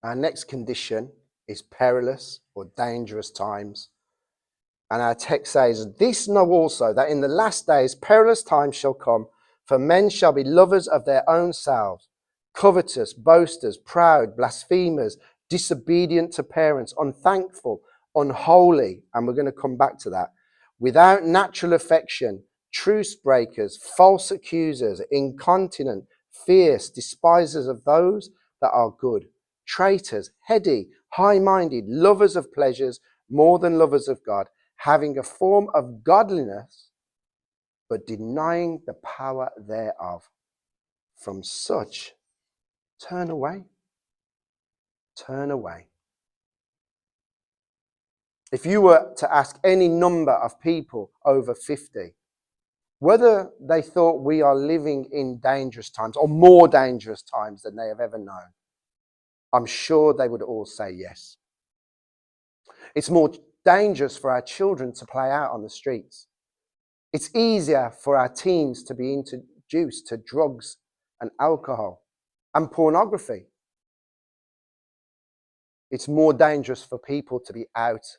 Our next condition is perilous or dangerous times. And our text says, "This know also, that in the last days perilous times shall come, for men shall be lovers of their own selves, covetous, boasters, proud, blasphemers, disobedient to parents, unthankful, unholy," and we're going to come back to that, "without natural affection, truce breakers, false accusers, incontinent, fierce, despisers of those that are good, traitors, heady, high-minded, lovers of pleasures more than lovers of God, having a form of godliness, but denying the power thereof. From such, turn away." Turn away. If you were to ask any number of people over 50, whether they thought we are living in dangerous times or more dangerous times than they have ever known, I'm sure they would all say yes. It's more dangerous for our children to play out on the streets. It's easier for our teens to be introduced to drugs and alcohol and pornography. It's more dangerous for people to be out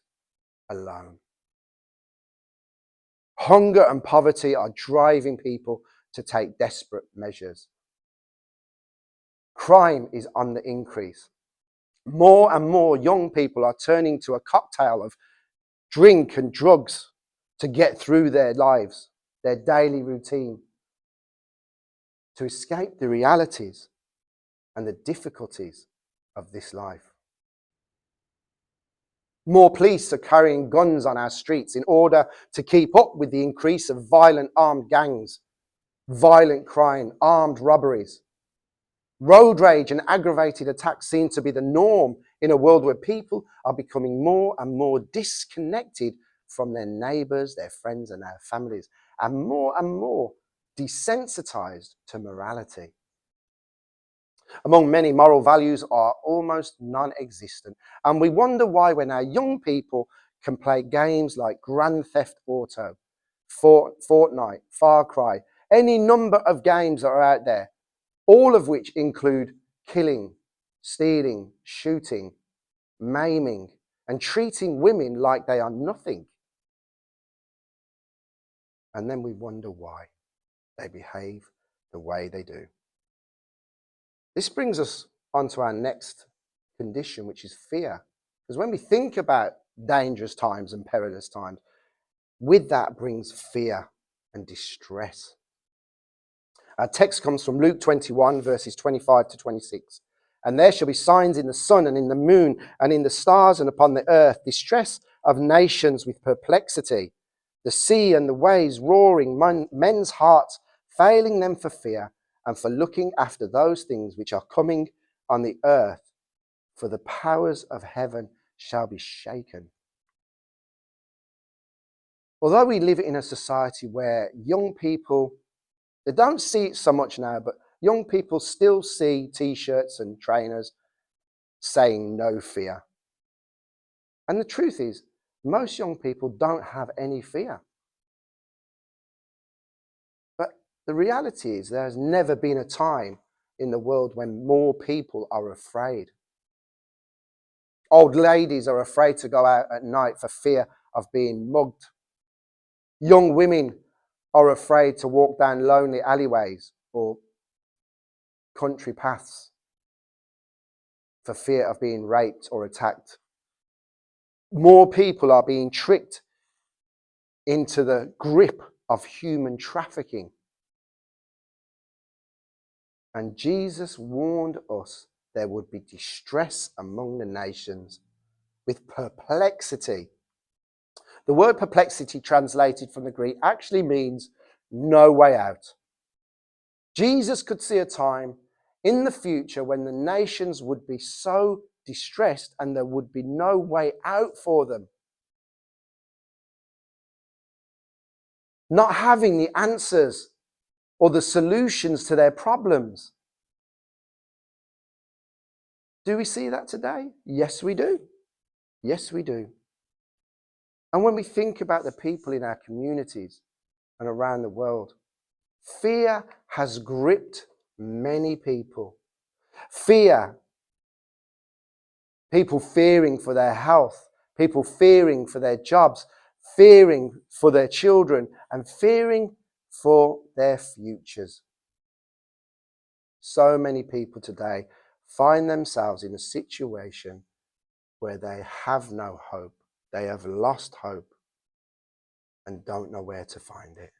alone. Hunger and poverty are driving people to take desperate measures. Crime is on the increase. More and more young people are turning to a cocktail of drink and drugs to get through their lives, their daily routine, to escape the realities and the difficulties of this life. More police are carrying guns on our streets in order to keep up with the increase of violent armed gangs, violent crime, armed robberies. Road rage and aggravated attacks seem to be the norm in a world where people are becoming more and more disconnected from their neighbours, their friends and their families, and more desensitized to morality. Among many, moral values are almost non-existent, and we wonder why when our young people can play games like Grand Theft Auto, Fortnite, Far Cry, any number of games that are out there, all of which include killing, stealing, shooting, maiming, and treating women like they are nothing. And then we wonder why they behave the way they do. This brings us onto our next condition, which is fear. Because when we think about dangerous times and perilous times, with that brings fear and distress. Our text comes from Luke 21, verses 25 to 26. "And there shall be signs in the sun and in the moon and in the stars and upon the earth, distress of nations with perplexity, the sea and the waves roaring, men's hearts failing them for fear and for looking after those things which are coming on the earth, for the powers of heaven shall be shaken." Although we live in a society where young people, they don't see it so much now, but young people still see t-shirts and trainers saying "no fear." And the truth is, most young people don't have any fear. But the reality is there has never been a time in the world when more people are afraid. Old ladies are afraid to go out at night for fear of being mugged. Young women are afraid to walk down lonely alleyways or country paths for fear of being raped or attacked. More people are being tricked into the grip of human trafficking. And Jesus warned us there would be distress among the nations with perplexity. The word perplexity, translated from the Greek, actually means no way out. Jesus could see a time in the future when the nations would be so distressed and there would be no way out for them. Not having the answers or the solutions to their problems. Do we see that today? Yes, we do. Yes, we do. And when we think about the people in our communities and around the world, fear has gripped many people. Fear people fearing for their health, people fearing for their jobs, fearing for their children, and fearing for their futures. So many people today find themselves in a situation where they have no hope. They have lost hope and don't know where to find it.